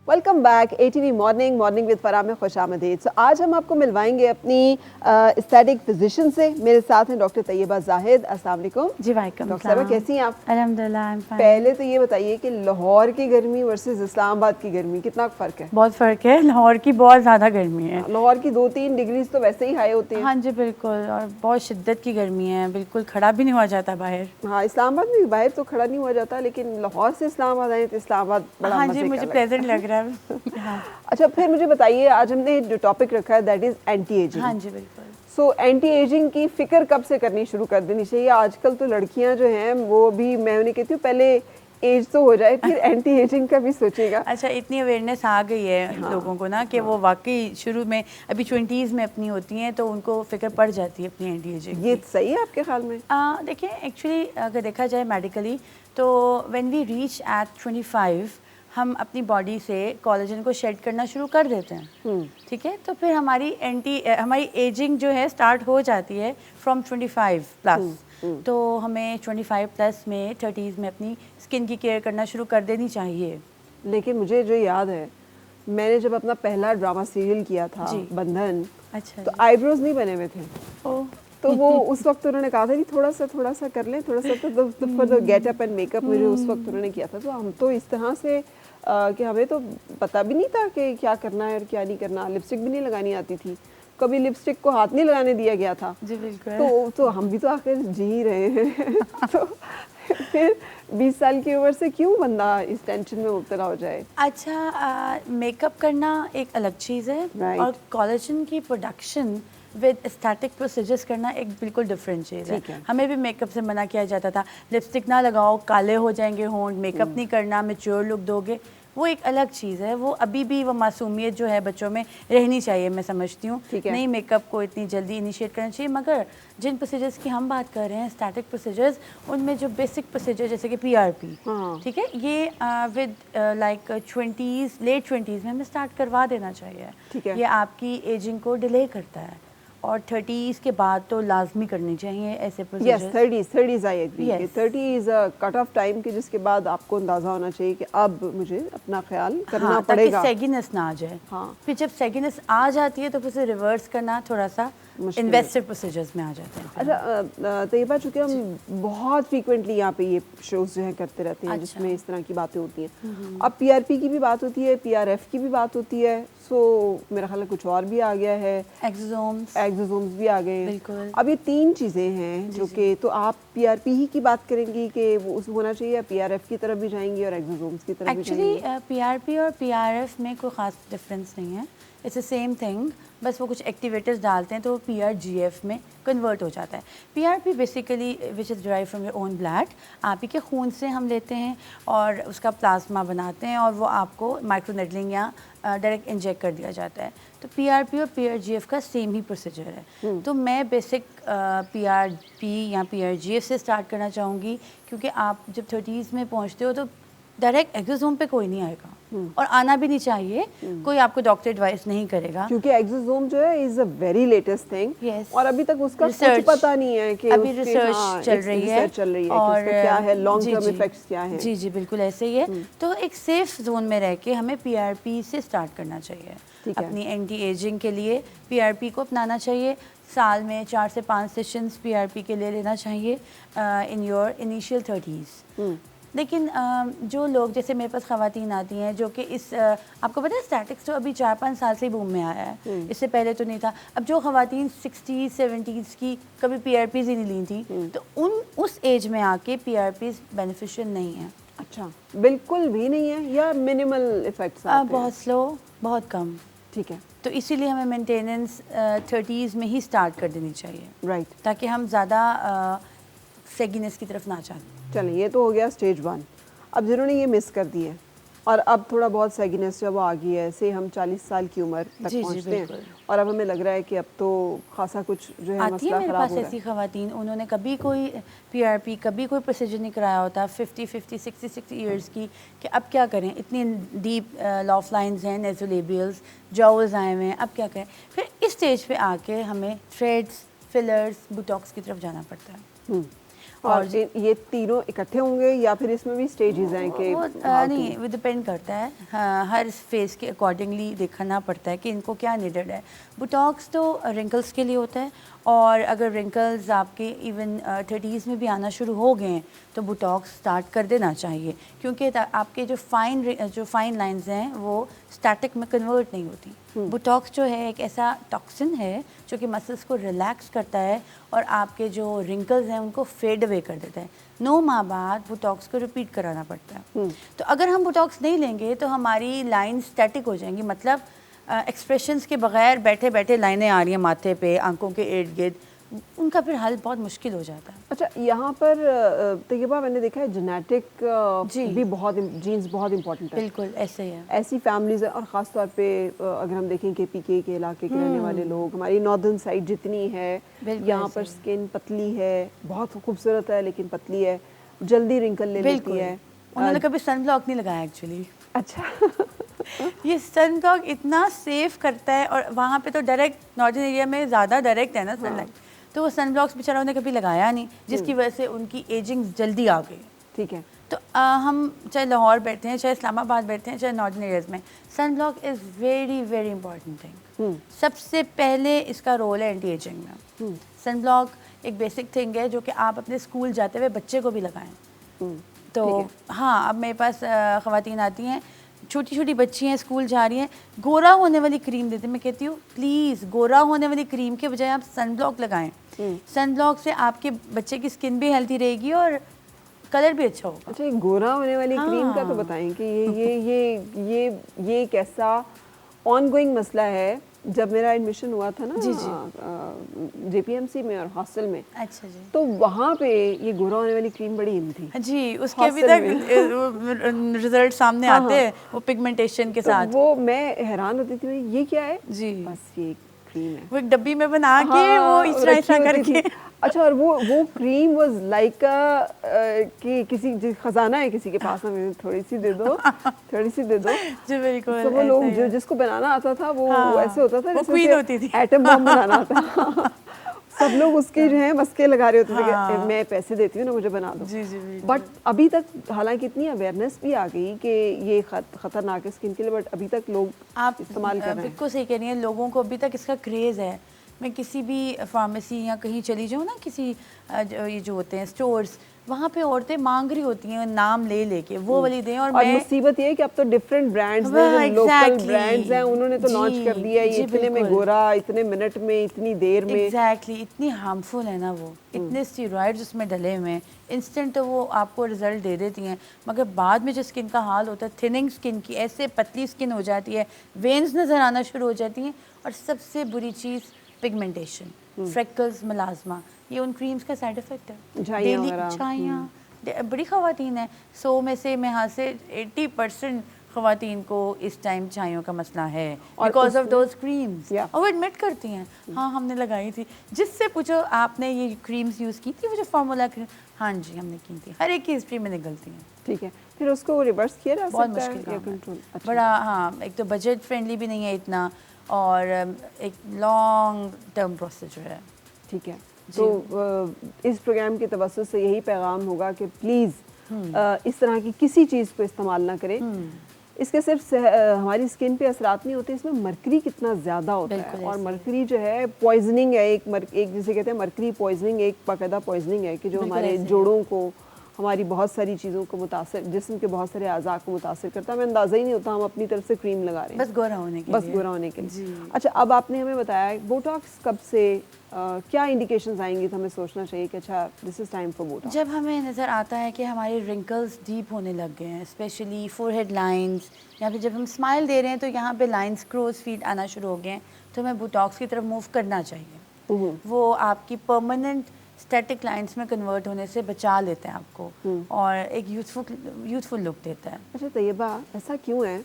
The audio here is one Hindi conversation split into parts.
Welcome back ATV morning with Farah में खुशामदीद। सो आज हम आपको मिलवाएंगे अपनी एस्थेटिक फिजिशियन से। मेरे साथ हैं डॉक्टर तैयबा जाहिद। अस्सलाम वालेकुम जी। वालेकुम डॉक्टर साहबा, कैसी हैं आप? अल्हम्दुलिल्लाह, आई एम फाइन। पहले तो ये बताइए कि लाहौर की गर्मी वर्सेस इस्लामाबाद की गर्मी कितना फ़र्क है? बहुत फ़र्क है, लाहौर की बहुत ज़्यादा गर्मी है। लाहौर की 2-3 डिग्रीज तो वैसे ही हाई होते हैं। हाँ जी बिल्कुल, और बहुत शिद्दत की गर्मी है, बिल्कुल खड़ा भी नहीं हुआ जाता बाहर। हाँ, इस्लामाबाद में भी बाहर तो खड़ा नहीं हुआ जाता, लेकिन लाहौर से इस्लामाबाद आए तो इस्लामाबाद बड़ा हाँ मजे जी, का मुझे लगता प्लेजेंट लग रहा है। हाँ। अच्छा, फिर मुझे बताइए, आज हमने जो टॉपिक रखा है दैट इज़ एंटी एजिंग। हाँ जी बिल्कुल। सो एंटी एजिंग की फिक्र कब से करनी शुरू कर देनी चाहिए? आजकल तो लड़कियां जो हैं वो भी, मैं उन्हें कहती हूँ पहले एज तो हो जाए फिर एंटी एजिंग का भी सोचेगा। अच्छा, इतनी अवेयरनेस आ गई है लोगों को ना कि वो वाकई शुरू में अभी 20s में अपनी होती हैं तो उनको फिक्र पड़ जाती है अपनी एंटी एजिंग ये की। सही है आपके ख्याल में? देखिए, एक्चुअली अगर देखा जाए मेडिकली तो व्हेन वी रीच एट 25 हम अपनी बॉडी से कोलेजन को शेड करना शुरू कर देते हैं। ठीक है, तो फिर हमारी एजिंग जो है स्टार्ट हो जाती है फ्रॉम 25 प्लस। तो हमें 25 प्लस में 30s में अपनी स्किन की केयर करना शुरू कर देनी चाहिए। लेकिन मुझे जो याद है, मैंने जब अपना पहला ड्रामा सीरियल किया था बंधन, अच्छा, तो आईब्रोज नहीं बने हुए थे। ओह, तो वो उस वक्त उन्होंने कहा था कि थोड़ा सा कर लें, थोड़ा सा। तो for the get up and makeup मुझे उस वक्त उन्होंने किया था। तो हम तो इस तरह से कि हमें तो पता भी नहीं था कि क्या करना है और क्या नहीं करना। लिपस्टिक भी नहीं लगानी आती थी, कभी लिपस्टिक को हाथ नहीं लगाने दिया गया था। जी बिल्कुल। तो हम भी तो आखिर जी ही रहे हैं। तो फिर 20 साल की उम्र से क्यों बंदा इस टेंशन में मुब्तला हो जाए? अच्छा, मेकअप करना एक अलग चीज़ है और कोलेजन की प्रोडक्शन विद एस्थेटिक प्रोसीजर्स करना एक बिल्कुल डिफरेंट चीज़ है। हमें भी मेकअप से मना किया जाता था, लिपस्टिक ना लगाओ, काले हो जाएंगे होंठ, मेकअप नहीं करना, मैच्योर लुक दोगे। वो एक अलग चीज़ है, वो अभी भी वो मासूमियत जो है बच्चों में रहनी चाहिए, मैं समझती हूँ। नहीं मेकअप को इतनी जल्दी इनिशिएट करना चाहिए, मगर जिन प्रोसीजर्स की हम बात कर रहे हैं, स्टैटिक प्रोसीजर्स, उनमें जो बेसिक प्रोसीजर जैसे कि PRP, ठीक है, ये with like 20s late 20s में हमें स्टार्ट करवा देना चाहिए। ये आपकी एजिंग को डिले करता है और 30s के बाद तो लाजमी करनी चाहिए ऐसे procedures. Yes, 30s I agree कि 30 is a cut off time कि जिसके बाद आपको अंदाजा होना चाहिए कि अब मुझे अपना ख्याल करना पड़ेगा, ताकि सेगिनेस ना आ जाए। फिर जब सेगिनेस आ जाती है तो फिर उसे रिवर्स करना थोड़ा सा इन्वेस्टिव प्रोसीजर्स में आ जाते हैं। अच्छा तैयबा, चूँकि हम बहुत फ्रीक्वेंटली यहाँ पे ये शोज जो है करते रहते हैं जिसमें इस तरह की बातें होती हैं। अब PRP की भी बात होती है, PRF की भी बात होती है। सो मेरा ख्याल है कुछ और भी आ गया है, एक्सोसोम्स भी आ गए हैं। अब ये 3 चीज़ें हैं जो कि, तो आप PRP ही की बात करेंगी कि वो होना चाहिए, या PRF की तरफ भी जाएंगी और एक्सोसोम्स की तरफ भी जाएंगी? एक्चुअली PRP और PRF में कोई ख़ास डिफरेंस नहीं है, इट्स द सेम थिंग, बस वो कुछ एक्टिवेटर्स डालते हैं तो वो PRGF में कन्वर्ट हो जाता है। PRP basically which is derive from your own blood, आप ही के खून से हम लेते हैं और उसका प्लाज्मा बनाते हैं और वो आपको माइक्रोनेडलिंग या डायरेक्ट इंजेक्ट कर दिया जाता है। तो PRP और PRGF का सेम ही प्रोसीजर है। तो मैं बेसिक PRP या PRGF से स्टार्ट करना चाहूँगी, क्योंकि आप जब 30s में पहुँचते हो तो डायरेक्ट एक्सोसोम पे कोई नहीं आएगा और आना भी नहीं चाहिए। कोई आपको डॉक्टर एडवाइस नहीं करेगा, क्योंकि एक्सोसोम जो है is a very latest thing और अभी तक उसका कुछ पता नहीं है कि अभी रिसर्च चल रही है और क्या है, लॉन्ग टर्म इफेक्ट्स क्या हैं। जी जी बिल्कुल ऐसे ही है। तो एक सेफ जोन में रह के हमें PRP से स्टार्ट करना चाहिए। अपनी एंटी एजिंग के लिए PRP को अपनाना चाहिए। साल में 4 से 5 सेशंस PRP के लिए लेना चाहिए इन योर इनिशियल 30s। लेकिन जो लोग, जैसे मेरे पास ख़वातीन आती हैं जो कि आपको पता है स्टैटिक्स तो अभी 4-5 साल से ही बूम में आया है, इससे पहले तो नहीं था। अब जो ख़वातीन 60s 70s की कभी PRPs ही नहीं ली थी, तो उस एज में आके PRPs बेनिफिशियल नहीं है। अच्छा, बिल्कुल भी नहीं है या मिनिमल इफेक्ट्स आते हैं? बहुत स्लो, बहुत कम। ठीक है, तो इसीलिए हमें मेंटेनेंस 30s में ही स्टार्ट कर देनी चाहिए, ताकि हम ज़्यादा सेगिनेस की तरफ ना जाएं। चलें, ये तो हो गया स्टेज 1। अब जिन्होंने ये मिस कर दी है और अब थोड़ा बहुत सेगिनेस जब आ गई है, से हम 40 साल की उम्र तक पहुंचते हैं और अब हमें लग रहा है कि अब तो खासा कुछ जो है मसला खराब हो रहा है। मेरे पास ऐसी ख़वातीन, उन्होंने कभी कोई PRP, कभी कोई प्रोसीजर नहीं कराया होता, 50-66 ईयर्स की, कि अब क्या करें, इतनी डीप लॉफ लाइन्स हैं, नेज़ोलेबियल्स, जॉवल्स आए हुए हैं, अब क्या करें। फिर इस स्टेज पे आके हमें थ्रेड्स, फिलर्स, बोटॉक्स की तरफ जाना पड़ता है। और ये तीनों इकट्ठे होंगे या फिर इसमें भी स्टेजेस हैं कि नहीं, वो डिपेंड करता है। हाँ, हर फेस के अकॉर्डिंगली देखना पड़ता है कि इनको क्या नीडेड है। बोटॉक्स तो रिंकल्स के लिए होता है, और अगर रिंकल्स आपके इवन 30s में भी आना शुरू हो गए हैं तो बोटॉक्स स्टार्ट कर देना चाहिए, क्योंकि आपके जो फाइन लाइंस हैं वो स्टैटिक में कन्वर्ट नहीं होती। बोटॉक्स जो है एक ऐसा टॉक्सिन है जो कि मसल्स को रिलैक्स करता है और आपके जो रिंकल्स हैं उनको फेड अवे कर देता है। 9 माह बाद बोटॉक्स को रिपीट कराना पड़ता है। तो अगर हम बोटॉक्स नहीं लेंगे तो हमारी लाइन स्टैटिक हो जाएंगी, मतलब एक्सप्रेशंस के बगैर बैठे बैठे लाइनें आ रही हैं माथे पे, आंखों के इर्द गिर्द, उनका फिर हल बहुत मुश्किल हो जाता है। अच्छा, यहाँ पर तैयबा मैंने देखा है जेनेटिक भी बहुत, जीन्स बहुत इंपॉर्टेंट है। बिल्कुल ऐसे ही है। ऐसी फैमिलीज हैं, और ख़ास तौर पे अगर हम देखें कि पीके के इलाके के रहने वाले लोग, हमारी नॉर्दर्न साइड जितनी है, यहाँ पर स्किन पतली है, बहुत खूबसूरत है लेकिन पतली है, जल्दी रिंकल ले लेती है। उन्होंने कभी सनब्लॉक नहीं लगाया एक्चुअली। अच्छा ये सनब्लॉक इतना सेफ करता है, और वहाँ पे तो डायरेक्ट नॉर्दर्न एरिया में ज़्यादा डायरेक्ट है ना सनलाइट, तो वो सनब्लॉक्स बेचारा उन्हें कभी लगाया नहीं, जिसकी वजह से उनकी एजिंग जल्दी आ गई। ठीक है। तो हम चाहे लाहौर बैठते हैं, चाहे इस्लामाबाद बैठते हैं, चाहे नॉर्दर्न एरियाज़ में, sunblock is very very important thing. सबसे पहले इसका रोल है एंटी एजिंग में। सनब्लॉक एक बेसिक थिंग है जो कि आप अपने स्कूल जाते हुए बच्चे को भी लगाएं। तो हाँ, अब मेरे पास ख़वातीन आती हैं, छोटी छोटी बच्ची हैं, स्कूल जा रही हैं, गोरा होने वाली क्रीम देते हैं। मैं कहती हूँ प्लीज़ गोरा होने वाली क्रीम के बजाय आप सनब्लॉक लगाएं। सनब्लॉक से आपके बच्चे की स्किन भी हेल्थी रहेगी और कलर भी अच्छा होगा। अच्छा, ये गोरा होने वाली क्रीम का तो बताएं कि ये एक ऐसा ऑनगोइंग मसला है। जब मेरा एडमिशन हुआ था ना JPMC में और हॉस्टल में, अच्छा जी, तो वहाँ पे ये गोरा होने वाली क्रीम बड़ी इन थी जी, उसके अभी तक रिजल्ट सामने आते हैं वो पिगमेंटेशन के साथ। वो मैं हैरान होती थी, ये क्या है जी, बस ये क्रीम है, वो एक डब्बी में बना के वो इस तरह करके। अच्छा, और वो क्रीम वाज लाइक कि किसी खजाना है किसी के पास, हमें थोड़ी सी दे दो थोड़ी सी दे दो जी बिल्कुल। तो वो लोग जो जिसको बनाना आता था वो ऐसे होता था जैसे क्वीन होती थी, एटम बम बनाना आता सब लोग उसके जो है मस्के लगा रहे होते थे कि मैं पैसे देती हूँ ना, मुझे बना दो। जी जी। बट अभी तक हालांकि इतनी अवेयरनेस भी आ गई कि ये खतरनाक है स्किन के लिए, बट अभी तक लोग आप इस्तेमाल कर रहे हैं। बिल्कुल सही कह रही हैं, लोगों को अभी तक इसका क्रेज़ है। मैं किसी भी फार्मेसी या कहीं चली जाऊँ ना, किसी ये जो होते हैं स्टोर्स, वहाँ पे औरतें मांग रही होती हैं नाम ले लेके वो वाली दें। और मैं मुसीबत ये है कि अब तो डिफरेंट ब्रांड्स हैं, लोकल ब्रांड्स हैं, उन्होंने तो लॉन्च कर दिया है, ये इतने में गोरा, इतने मिनट में, इतनी देर में। एग्जैक्टली, इतनी हार्मफुल है ना वो, इतने स्टेरॉइड्स उसमें डले हुए हैं। इंस्टेंट तो वो आपको रिजल्ट दे देती हैं, मगर बाद में जो स्किन का हाल होता है, थिनिंग स्किन की, ऐसे पतली स्किन हो जाती है, वेन्स नज़र आना शुरू हो जाती हैं, और सबसे बुरी चीज़ पिगमेंटेशन, फ्रेकल्स, मलाजमा, ये उन क्रीम्स का साइड इफेक्ट है। डेली छाइयाँ, बड़ी ख़वातीन है, 100 में से मैं यहाँ से 80% ख़वातीन को इस टाइम छाइयों का मसला है बिकॉज ऑफ दोज क्रीम्स, और वो एडमिट करती हैं हाँ हमने लगाई थी। जिससे पूछो आपने ये क्रीम्स यूज़ की थी, वो जो फार्मूला क्रीम, हाँ जी हमने की थी, हर एक की हिस्ट्री में निकलती हैं। ठीक है, फिर उसको रिवर्स किया जा सकता है? बहुत मुश्किल बड़ा, हाँ, एक तो बजट फ्रेंडली भी नहीं है इतना, और एक लॉन्ग टर्म प्रोसीजर है। ठीक है, तो इस प्रोग्राम के तवज्जुह से यही पैगाम होगा कि प्लीज़ इस तरह की किसी चीज़ को इस्तेमाल ना करें। इसके सिर्फ हमारी स्किन पे असरात नहीं होते, इसमें मरकरी कितना ज़्यादा होता है, और मरकरी जो है पॉइजनिंग है, एक जिसे कहते हैं मरकरी पॉइजनिंग, एक बाकायदा पॉइजनिंग है कि जो हमारे जोड़ों को, हमारी बहुत सारी चीज़ों को मुतासर, जिस्म के बहुत सारे अज़ा को मुतासर करता है। हमें अंदाज़ा ही नहीं होता, हम अपनी तरफ से क्रीम लगा रहे हैं बस गोरा होने के लिए, बस गोरा होने के लिए। अच्छा, अब आपने हमें बताया बोटॉक्स कब से क्या इंडिकेशंस आएंगी तो हमें सोचना चाहिए कि अच्छा this is time for Botox? जब हमें नज़र आता है कि हमारे रिंकल्स डीप होने लग गए हैं, स्पेशली फोरहेड लाइंस, या फिर जब हम स्माइल दे रहे हैं तो यहाँ पे लाइंस, क्रोज फीट आना शुरू हो गए हैं, तो हमें बोटॉक्स की तरफ मूव करना चाहिए। वो आपकी परमानेंट स्टैटिक लाइंस में कन्वर्ट होने से बचा लेते हैं आपको, और एक यूथफुल लुक देता है। अच्छा तैयबा, ऐसा क्यों है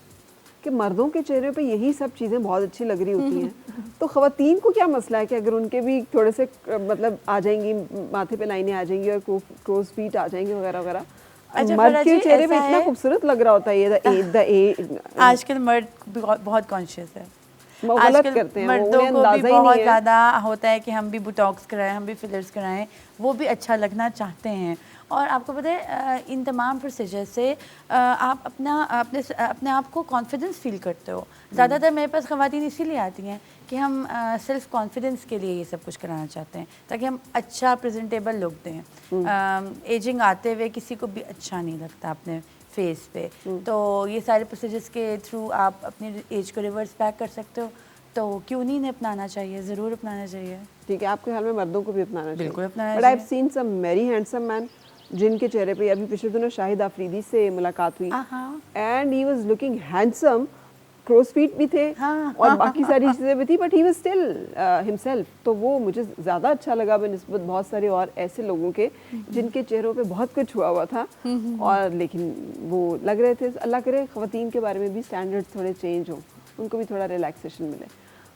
कि मर्दों के चेहरे पे यही सब चीज़ें बहुत अच्छी लग रही होती हैं तो ख़वातीन को क्या मसला है कि अगर उनके भी थोड़े से मतलब आ जाएंगी, माथे पे लाइनें आ जाएंगी और क्रोज फीट आ जाएंगी वगैरह वगैरह, अच्छा, मर्द के चेहरे पे इतना खूबसूरत लग रहा होता है ये आजकल मर्द बहुत कॉन्शियस है आजकल मर्दों को भी बहुत ज़्यादा होता है कि हम भी बोटॉक्स कराएं, हम भी फिलर्स कराएं, वो भी अच्छा लगना चाहते हैं। और आपको पता है इन तमाम प्रोसीजर से आप अपने आप को कॉन्फिडेंस फील करते हो। ज़्यादातर मेरे पास ख़वातीन इसीलिए आती हैं कि हम सेल्फ कॉन्फिडेंस के लिए ये सब कुछ कराना चाहते हैं, ताकि हम अच्छा प्रेजेंटेबल लुक दें। एजिंग आते हुए किसी को भी अच्छा नहीं लगता अपने फेस पे, तो ये सारे प्रोसीजर्स के थ्रू आप अपनी एज को रिवर्स बैक कर सकते हो। तो क्यों नहीं अपनाना चाहिए, ज़रूर अपनाना चाहिए। ठीक है, आपके ख्याल में मर्दों को भी अपनाना चाहिए? बिल्कुल अपनाना चाहिए। But I have seen some very handsome man जिनके चेहरे पे, अभी पिछले दिनों शाहिद आफरीदी से मुलाकात हुई and he was looking handsome, cross feet भी थे और बाकी सारी चीज़ें भी थी, but he was still himself. तो वो मुझे ज़्यादा अच्छा लगा बनिस्बत बहुत सारे और ऐसे लोगों के जिनके चेहरों पे बहुत कुछ हुआ हुआ था और लेकिन वो लग रहे थे। अल्लाह करे ख़वातीन के बारे में भी स्टैंडर्ड थोड़े चेंज हो, उनको भी थोड़ा रिलैक्सेशन मिले।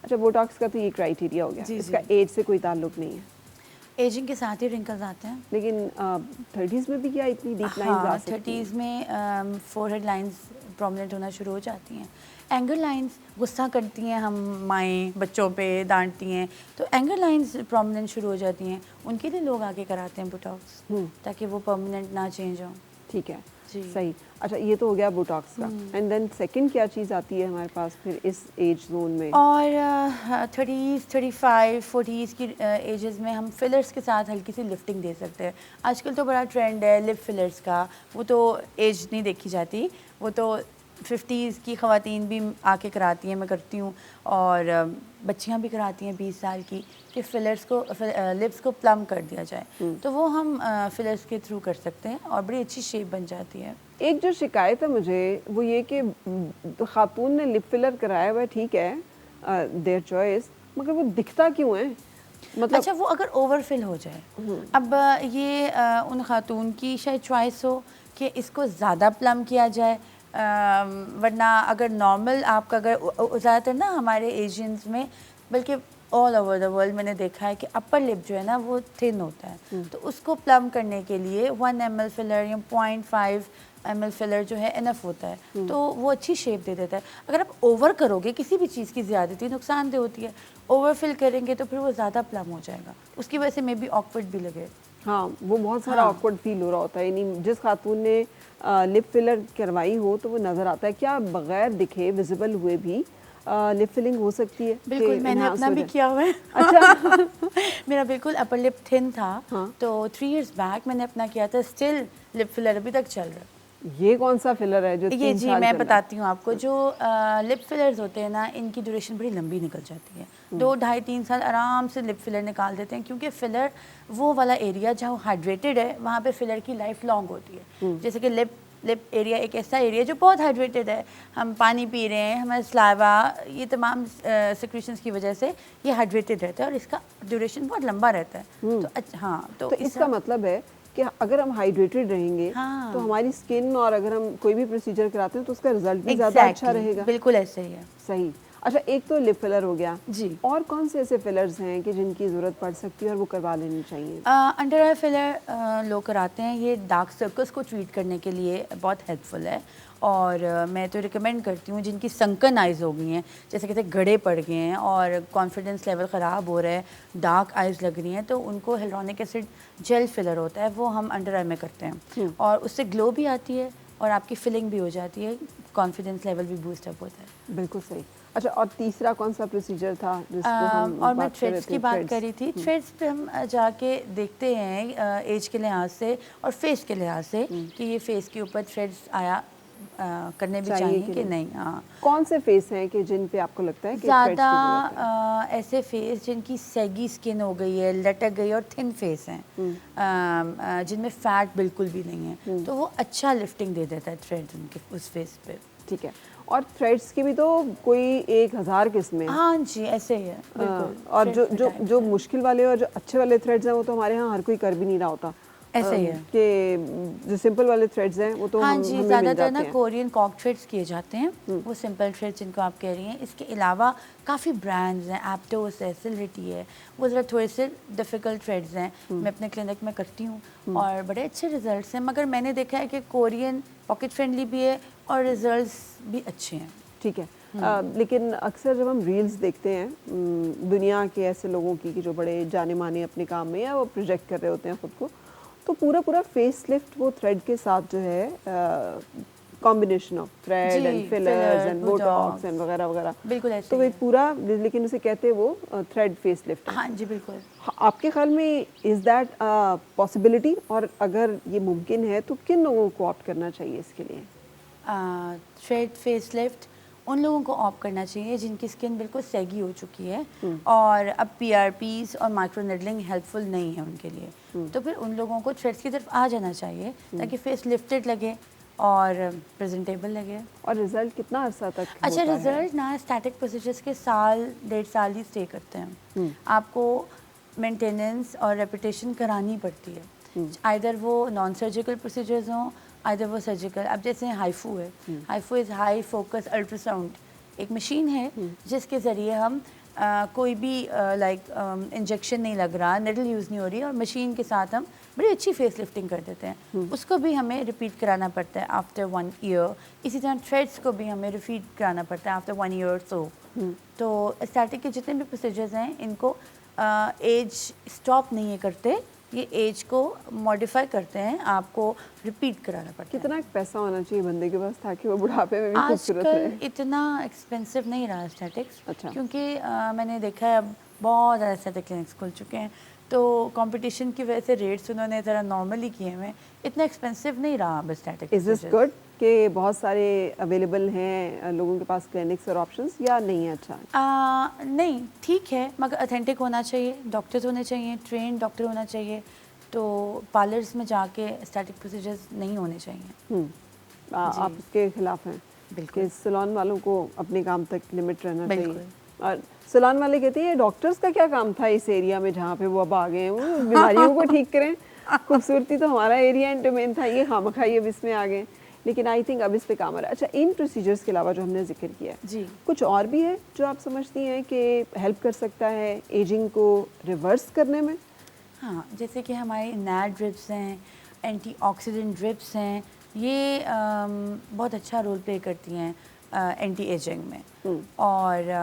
अच्छा, बोटॉक्स का तो ये क्राइटेरिया हो गया, इसका एज से कोई ताल्लुक नहीं है। एजिंग के साथ ही रिंकल्स आते हैं, लेकिन 30s में भी क्या इतनी डीप लाइंस आ सकती हैं? 30s में फोरहेड लाइंस प्रोमिनेंट होना शुरू हो जाती हैं। एंगर लाइंस, गुस्सा करती हैं हम माएँ बच्चों पे, डांटती हैं, तो एंगर लाइंस प्रोमिनेंट शुरू हो जाती हैं। उनके लिए लोग आगे कराते हैं बोटॉक्स, ताकि वो परमानेंट ना चेंज हो। ठीक है, सही। अच्छा, ये तो हो गया बोटॉक्स का। एंड देन सेकंड क्या चीज़ आती है हमारे पास फिर इस एज जोन में? और 30s, 35, 40s की एजेस में हम फिलर्स के साथ हल्की सी लिफ्टिंग दे सकते हैं। आजकल तो बड़ा ट्रेंड है लिप फिलर्स का, वो तो एज नहीं देखी जाती, वो तो 50s की ख़वातीन भी आके कराती हैं, मैं करती हूँ, और बच्चियाँ भी कराती हैं 20 साल की, कि फिलर्स को लिप्स को प्लम कर दिया जाए। तो वो हम फिलर्स के थ्रू कर सकते हैं और बड़ी अच्छी शेप बन जाती है। एक जो शिकायत है मुझे वो ये कि खातून ने लिप फिलर कराया हुआ है, ठीक है, देयर चॉइस, मगर वो दिखता क्यों है? मतलब अच्छा, वो अगर ओवरफिल हो जाए, अब ये उन खातून की शायद चॉइस हो कि इसको ज़्यादा प्लम किया जाए, वरना अगर नॉर्मल आपका, अगर ज़्यादातर ना हमारे एशियंस में, बल्कि ऑल ओवर द वर्ल्ड मैंने देखा है कि अपर लिप जो है ना वो थिन होता है, तो उसको प्लम करने के लिए 1 ml फिलर या 0.5 ml फिलर जो है इनफ होता है, तो वो अच्छी शेप दे देता है। अगर आप ओवर करोगे, किसी भी चीज़ की ज़्यादती नुकसानदेह होती है, ओवर फिल करेंगे तो फिर वो ज़्यादा प्लम हो जाएगा, उसकी वजह से मे बी ऑकवर्ड भी लगे। हाँ, वो बहुत सारा ऑकवर्ड फील हो रहा होता है। यानी जिस खातून ने लिप फिलर करवाई हो तो वो नज़र आता है, क्या बगैर दिखे विजिबल हुए भी लिप फिलिंग हो सकती है? बिल्कुल, मैंने अपना भी किया हुआ है। अच्छा मेरा बिल्कुल अपर लिप थिन था, तो 3 years बैक मैंने अपना किया था, स्टिल लिप फिलर अभी तक चल रहा है। ये कौन सा फिलर है जो ये जी मैं बताती हूँ आपको, जो लिप फिलर्स होते हैं ना, इनकी ड्यूरेशन बड़ी लंबी निकल जाती है, 2, 2.5, 3 साल आराम से लिप फिलर निकाल देते हैं, क्योंकि फिलर वो वाला एरिया जहाँ हाइड्रेटेड है वहाँ पे फिलर की लाइफ लॉन्ग होती है। जैसे कि लिप एरिया एक ऐसा एरिया जो बहुत हाइड्रेटेड है, हम पानी पी रहे हैं, हमारे स्लावा, ये तमाम सिक्रीशंस की वजह से ये हाइड्रेटेड रहता है और इसका ड्यूरेशन बहुत लंबा रहता है। तो अच्छा, हाँ, तो इसका मतलब है कि अगर हम हाइड्रेटेड रहेंगे तो हमारी स्किन, और अगर हम कोई भी प्रोसीजर कराते हैं तो उसका रिजल्ट भी ज़्यादा अच्छा रहेगा। बिल्कुल ऐसे ही है। सही। अच्छा, एक तो लिप फिलर हो गया जी, और कौन से ऐसे फिलर्स हैं कि जिनकी ज़रूरत पड़ सकती है और वो करवा लेनी चाहिए? अंडर आई फिलर लोग कराते हैं, ये डार्क सर्कल्स को ट्रीट करने के लिए बहुत हेल्पफुल है, और मैं तो रिकमेंड करती हूँ जिनकी संकन आइज़ हो गई हैं, जैसे कहते गड़े पड़ गए हैं और कॉन्फिडेंस लेवल ख़राब हो रहा है, डार्क आइज़ लग रही हैं, तो उनको हिलुरोनिक एसिड जेल फिलर होता है, वो हम अंडर आई में करते हैं, और उससे ग्लो भी आती है और आपकी फिलिंग भी हो जाती है, कॉन्फिडेंस लेवल भी बूस्ट अप होता है। बिल्कुल सही। अच्छा, और तीसरा कौन सा प्रोसीजर था जिसको हम और मैं थ्रेड्स की बात करी थी। थ्रेड्स पे हम जाके देखते हैं एज के लिहाज से और फेस के लिहाज से कि ये फेस के ऊपर थ्रेड्स आया करने भी चाहिए कि नहीं। हाँ, कौन से फेस हैं कि जिन पे आपको लगता है कि ज़्यादा ऐसे फेस जिनकी सैगी स्किन हो गई है, लटक गई और थिन फेस हैं, जिनमें फैट बिल्कुल भी नहीं है, तो वो अच्छा लिफ्टिंग दे देता है थ्रेड्स उनके उस फेस पे। ठीक है। और थ्रेड्स की भी तो कोई 1000 किस्में। हाँ जी, ऐसे ही है बिल्कुल। और जो मुश्किल वाले और जो अच्छे वाले थ्रेड्स हैं वो तो हमारे यहाँ हर कोई कर भी नहीं रहा होता। ऐसे ही है कि जो सिंपल वाले थ्रेड्स हैं वो तो हाँ जी, ज़्यादातर ना कोरियन कॉक थ्रेड्स किए जाते हैं, वो सिंपल थ्रेड्स जिनको आप कह रही हैं। इसके अलावा काफ़ी ब्रांड्स हैं, एप्टोस है, सिलरिटी है, वो ज़रा थोड़े से डिफ़िकल्ट थ्रेड्स हैं, मैं अपने क्लिनिक में करती हूँ और बड़े अच्छे रिजल्ट्स हैं। मगर मैंने देखा है कि कोरियन पॉकेट फ्रेंडली भी है और रिजल्ट्स भी अच्छे हैं। ठीक है। लेकिन अक्सर जब हम रील्स देखते हैं दुनिया के ऐसे लोगों की कि जो बड़े जाने माने अपने काम में या वो प्रोजेक्ट कर रहे होते हैं खुद को, तो पूरा पूरा फेस लिफ्ट वो थ्रेड के साथ जो है combination of thread and fillers and Botox and वगैरह वगैरह, बिल्कुल ऐसे तो एक पूरा, लेकिन उसे कहते हैं वो थ्रेड फेस लिफ्ट। हाँ जी बिल्कुल। आपके ख्याल में इज़ दैट पॉसिबिलिटी, और अगर ये मुमकिन है तो किन लोगों को ऑप्ट करना चाहिए इसके लिए? थ्रेड फेस लिफ्ट उन लोगों को ऑप्ट करना चाहिए जिनकी स्किन बिल्कुल सैगी हो चुकी है और अब PRPs और माइक्रो नेडलिंग हेल्पफुल नहीं है उनके लिए, तो फिर उन लोगों को थ्रेड्स की तरफ आ जाना चाहिए ताकि फेस लिफ्टेड लगे और प्रेजेंटेबल लगे। और रिजल्ट कितना अर्सा तक अच्छा, होता रिजल्ट ना स्टैटिक प्रोसीजर्स के साल 1.5 साल ही स्टे करते हैं। आपको मेंटेनेंस और रेपिटेशन करानी पड़ती है, आइदर वो नॉन सर्जिकल प्रोसीजर्स हों आइदर वो सर्जिकल। अब जैसे हाइफू है, HIFU is high focus ultrasound, एक मशीन है जिसके ज़रिए हम कोई भी लाइक इंजेक्शन नहीं लग रहा, नेडल यूज़ नहीं हो रही और मशीन के साथ हम बड़ी अच्छी फेस लिफ्टिंग कर देते हैं। उसको भी हमें रिपीट कराना पड़ता है आफ्टर 1 ईयर। इसी तरह थ्रेड्स को भी हमें रिपीट कराना पड़ता है आफ्टर 1 ईयर। तो स्टैटिक के जितने भी प्रोसीजर्स हैं इनको एज स्टॉप नहीं करते, ये एज को मॉडिफाई करते हैं, आपको रिपीट कराना पड़ता है। कितना पैसा होना चाहिए बंदे के पास ताकि वो बुढ़ापे में भी खूबसूरत रहे? आजकल इतना एक्सपेंसिव नहीं रहा स्टैटिक्स। अच्छा। क्योंकि मैंने देखा है अब बहुत ज़्यादा स्टैटिक क्लिनिक्स खुल चुके हैं, तो कंपटीशन की वजह से रेट्स उन्होंने ज़रा नॉर्मली किए हुए, इतना एक्सपेंसिव नहीं रहा अब स्टैटिक। इज दिस गुड कि बहुत सारे अवेलेबल हैं लोगों के पास क्लिनिक्स और ऑप्शंस, या नहीं है? अच्छा नहीं, ठीक है, मगर ऑथेंटिक होना चाहिए, डॉक्टर्स होने चाहिए, ट्रेन डॉक्टर होना चाहिए, तो पार्लर्स में जाके स्टैटिक प्रोसीजर्स नहीं होने चाहिए। आप इसके खिलाफ हैं? बिल्कुल। कि सैलून वालों को अपने काम तक लिमिट रहना चाहिए, और सैलून वाले कहते हैं डॉक्टर्स का क्या काम था इस एरिया में जहाँ पे वो अब आ गए हैं, वो बीमारियों को ठीक करें, खूबसूरती तो हमारा एरिया एंड डोमेन था, ये खामखाई अब इसमें आ गए। लेकिन आई थिंक अब इस पे काम आ रहा है। अच्छा, इन प्रोसीजर्स के अलावा जो हमने जिक्र किया है जी, कुछ और भी है जो आप समझती हैं कि हेल्प कर सकता है एजिंग को रिवर्स करने में? हाँ, जैसे कि हमारे नैड ड्रिप्स हैं, एंटीऑक्सीडेंट ड्रिप्स हैं, ये बहुत अच्छा रोल प्ले करती हैं एंटी एजिंग में। और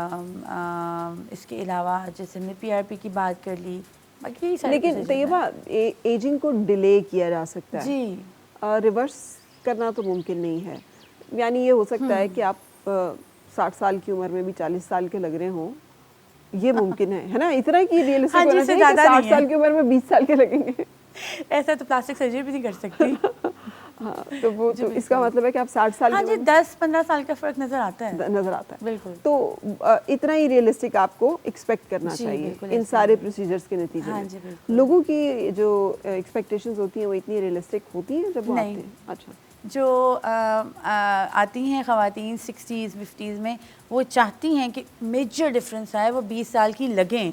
इसके अलावा जैसे हमने PRP की बात कर ली, बाकी सारी लेकिन तैयबा एजिंग को डिले किया जा सकता है जी, रिवर्स करना तो मुमकिन नहीं है। यानी ये हो सकता है कि आप 60 साल की उम्र में भी 40 साल के लग रहे हों, ये मुमकिन है ना? इतना की रियलिस्टिक हाँ, होना चाहिए कि 60 साल की उम्र में 20 साल के लगेंगे। ऐसा तो प्लास्टिक सर्जरी भी नहीं कर सकती। हाँ, तो वो तो इसका मतलब है कि आप 60 साल हाँ जी, 10-15 साल का फर्क नजर आता है। नजर आता है, बिल्कुल। तो इतना ही रियलिस्टिक आपको एक्सपेक्ट करना चाहिए इन सारे प्रोसीजर्स के नतीजे हाँ में। जी, बिल्कुल। लोगों की जो एक्सपेक्टेशंस होती हैं वो इतनी रियलिस्टिक होती हैं जब वो आते हैं? अच्छा, जो आती हैं ख़वातीन 60s 50s में, वो चाहती हैं कि मेजर डिफरेंस आए, वो 20 साल की लगें,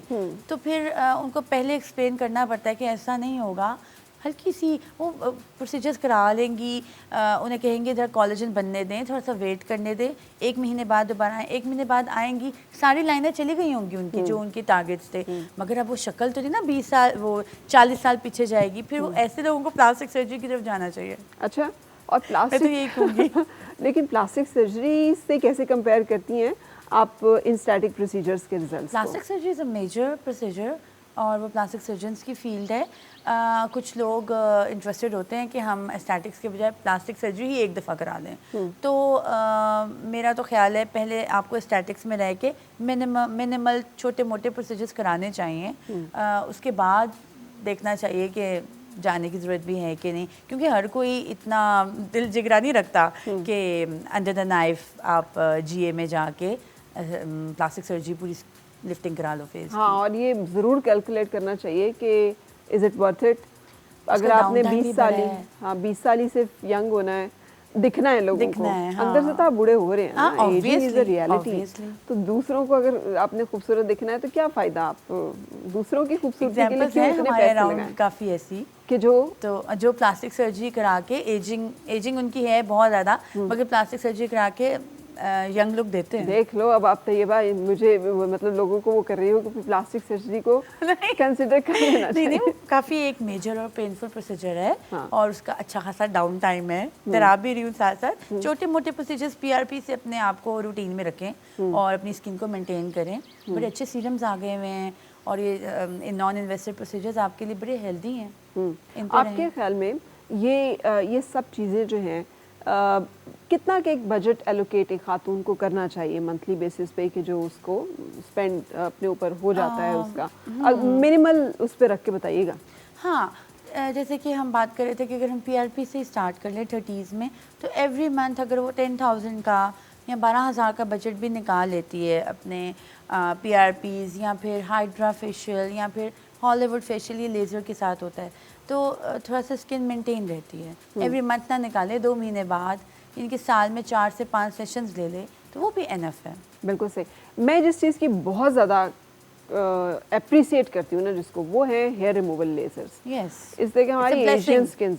तो फिर उनको पहले एक्सप्लेन करना पड़ता है कि ऐसा नहीं होगा, हल्की सी वो प्रोसीजर्स करा लेंगी, उन्हें कहेंगे जरा कोलेजन बनने दें, थोड़ा सा वेट करने दें, 1 महीने बाद दोबारा आएँ, 1 महीने बाद आएंगी, सारी लाइनें चली गई होंगी उनकी जो उनके टारगेट्स थे, मगर अब वो शक्ल तो नहीं ना 20 साल, वो 40 साल पीछे जाएगी, फिर वो ऐसे लोगों को प्लास्टिक सर्जरी की तरफ जाना चाहिए। अच्छा, और प्लास्टिक, मैं तो यही कहूँगी। लेकिन प्लास्टिक सर्जरी से कैसे कंपेयर करती हैं आप इन स्टैटिक प्रोसीजर्स के results? Plastic surgery is a major procedure और वो प्लास्टिक सर्जन्स की फील्ड है। कुछ लोग इंटरेस्टेड होते हैं कि हम एस्थेटिक्स के बजाय प्लास्टिक सर्जरी ही एक दफ़ा करा दें, तो मेरा तो ख्याल है पहले आपको एस्थेटिक्स में रह के मिनिमल छोटे मोटे प्रोसीजर्स कराने चाहिए, उसके बाद देखना चाहिए कि जाने की ज़रूरत भी है कि नहीं, क्योंकि हर कोई इतना दिल जिगरा नहीं रखता कि अंडर द नाइफ आप GA में जाके प्लास्टिक सर्जरी पूरी लिफ्टिंग करा लो फेस। हाँ, और ये ज़रूर कैलकुलेट करना चाहिए कि इज़ इट वर्थ इट। अगर आपने 20 साल ही, हाँ 20 साल ही सिर्फ यंग होना है, दिखना है लोगों को, हाँ। अंदर से तो आप बूढ़े हो रहे हैं ना, एजिंग इज अ रियलिटी। तो दूसरों को अगर आपने खूबसूरत दिखना है तो क्या फ़ायदा आप दूसरों की खूबसूरती के लिए क्यों इतने पैसे लगाएं? काफ़ी ऐसी कि जो प्लास्टिक सर्जरी करा के एजिंग उनकी है बहुत ज़्यादा, मगर प्लास्टिक सर्जरी करा के यंग लुक देते हैं। देख लो अब आप तैयबा मुझे मतलब लोगों को वो कर रही हो कि प्लास्टिक सर्जरी को कंसिडर कर लेना चाहिए। नहीं, काफ़ी एक मेजर और पेनफुल प्रोसीजर है। हाँ। और उसका अच्छा खासा डाउन टाइम है। डरा भी रही हूँ साथ साथ। छोटे मोटे प्रोसीजर्स PRP से अपने आप को रूटीन में रखें और अपनी स्किन को मेंटेन करें। बड़े अच्छे सीरम्स आ गए हुए हैं और ये नॉन इन्वेसिव प्रोसीजर्स आपके लिए बड़े हेल्दी हैं। आपके ख्याल में ये सब चीज़ें जो हैं कितना के एक बजट एलोकेट एक खातून को करना चाहिए मंथली बेसिस पे कि जो उसको स्पेंड अपने ऊपर हो जाता है उसका मिनिमल उस पे रख के बताइएगा। हाँ, जैसे कि हम बात कर रहे थे कि अगर हम PRP से स्टार्ट कर लें 30s में, तो एवरी मंथ अगर वो 10,000 का या 12,000 का बजट भी निकाल लेती है अपने PRPs या फिर हाइड्रा फेशियल या फिर हॉलीवुड फेशियल, ये लेज़र के साथ होता है, तो थोड़ा सा स्किन मेंटेन रहती है। एवरी मंथ ना निकाले, 2 महीने बाद इनके साल में 4 से 5 सेशंस ले ले तो वो भी एनफ है। बिल्कुल सही। मैं जिस चीज़ की बहुत ज़्यादा अप्रिसिएट करती हूँ ना जिसको, वो है हेयर रिमूवल लेजर्स। इसलिए कि हमारी एशियन स्किन,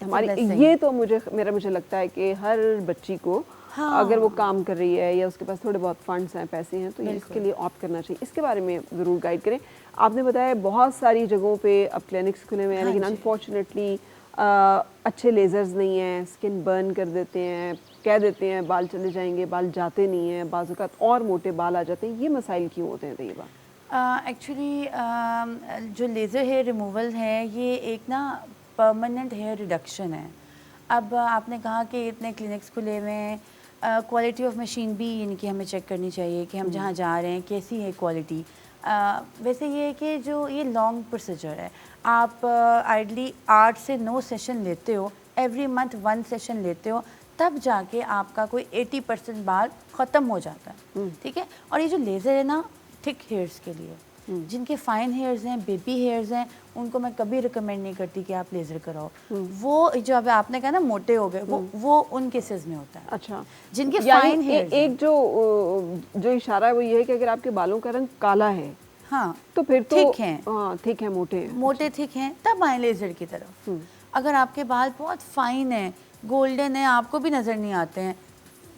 हमारी ये तो मुझे लगता है कि हर बच्ची को अगर वो काम कर रही है या उसके पास थोड़े बहुत फंड्स हैं, पैसे हैं, तो ये इसके लिए ऑप्ट करना चाहिए। इसके बारे में ज़रूर गाइड करें। आपने बताया बहुत सारी जगहों पे अब क्लिनिक्स खुले हुए हैं, लेकिन अनफॉर्चुनेटली अच्छे लेज़र्स नहीं हैं, स्किन बर्न कर देते हैं, कह देते हैं बाल चले जाएंगे, बाल जाते नहीं हैं, बाज़ औक़ात और मोटे बाल आ जाते हैं। ये मसाइल क्यों होते हैं तैयबा? एक्चुअली जो लेज़र हेयर रिमूवल है ये एक ना परमानेंट हेयर रिडक्शन है। अब आपने कहा कि इतने क्लिनिक्स खुले हुए हैं, क्वालिटी ऑफ मशीन भी इनकी हमें चेक करनी चाहिए कि हम जहाँ जा रहे हैं कैसी है क्वालिटी। वैसे ये है कि जो ये लॉन्ग प्रोसीजर है, आप आइडली 8 से 9 सेशन लेते हो, एवरी मंथ 1 सेशन लेते हो, तब जाके आपका कोई 80% बाल ख़त्म हो जाता है। ठीक है। और ये जो लेज़र है ना थिक हेयर्स के लिए, जिनके फाइन हेयर्स हैं, बेबी हेयर्स हैं, उनको मैं कभी रिकमेंड नहीं करती कि आप लेज़र कराओ। वो जो अब आपने कहा ना मोटे हो गए, वो उन केसेस में होता है। अच्छा, जिनके फाइन हेयर्स एक जो इशारा है वो ये है कि अगर आपके बालों का रंग काला है, हाँ, तो फिर तो थिक हैं, हाँ थिक है, मोटे थिक हैं, तब आए लेज़र की तरफ। अगर आपके बाल बहुत फाइन है, गोल्डन है, आपको भी नज़र नहीं आते हैं,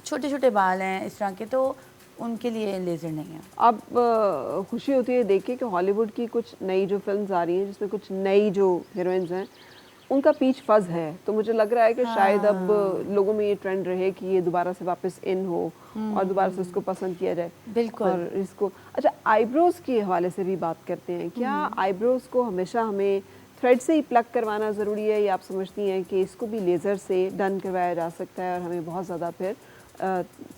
छोटे छोटे बाल हैं इस तरह के, तो उनके लिए लेज़र नहीं है। अब खुशी होती है देख के कि हॉलीवुड की कुछ नई जो फिल्म्स आ रही हैं जिसमें कुछ नई जो हीरोइंस हैं उनका पीच फज़ है, तो मुझे लग रहा है कि शायद अब लोगों में ये ट्रेंड रहे कि ये दोबारा से वापस इन हो और दोबारा से उसको पसंद किया जाए। बिल्कुल। और इसको अच्छा आईब्रोज़ के हवाले से भी बात करते हैं। क्या आईब्रोज़ को हमेशा हमें थ्रेड से ही प्लग करवाना ज़रूरी है, या आप समझती हैं कि इसको भी लेज़र से डन करवाया जा सकता है और हमें बहुत ज़्यादा फिर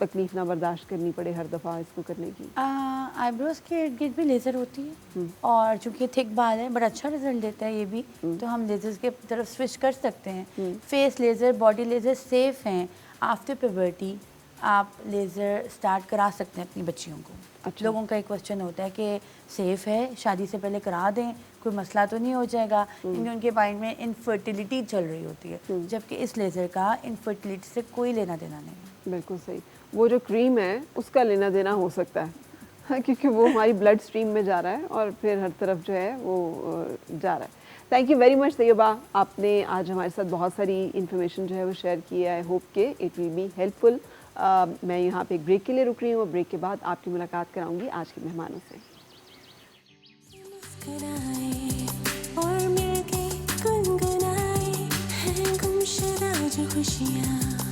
तकलीफ ना बर्दाश्त करनी पड़े हर दफ़ा इसको करने की? आईब्रोज के इर्द गिर्द भी लेज़र होती है और चूँकि थिक बाल है बड़ा अच्छा रिजल्ट देता है ये भी, तो हम लेज़र्स के तरफ स्विच कर सकते हैं। Face laser, body laser safe हैं। आफ्टर प्यूबर्टी आप लेज़र स्टार्ट करा सकते हैं अपनी बच्चियों को। अच्छा। लोगों का एक क्वेश्चन होता है कि सेफ़ है, शादी से पहले करा दें, कोई मसला तो नहीं हो जाएगा, क्योंकि उनके माइंड में इनफर्टिलिटी चल रही होती है, जबकि इस लेज़र का इनफर्टिलिटी से कोई लेना देना नहीं है। बिल्कुल सही। वो जो क्रीम है उसका लेना देना हो सकता है क्योंकि वो हमारी ब्लड स्ट्रीम में जा रहा है और फिर हर तरफ जो है वो जा रहा है। Thank you very much Tayyaba, आपने आज हमारे साथ बहुत सारी इन्फॉर्मेशन जो है वो शेयर की है। आई होप के इट विल बी हेल्पफुल। मैं यहाँ पे एक ब्रेक के लिए रुक रही हूँ और ब्रेक के बाद आपकी मुलाकात कराऊंगी आज के मेहमानों से। और मिलके गुनगुनाए हैं गुमशुदा जो खुशियाँ।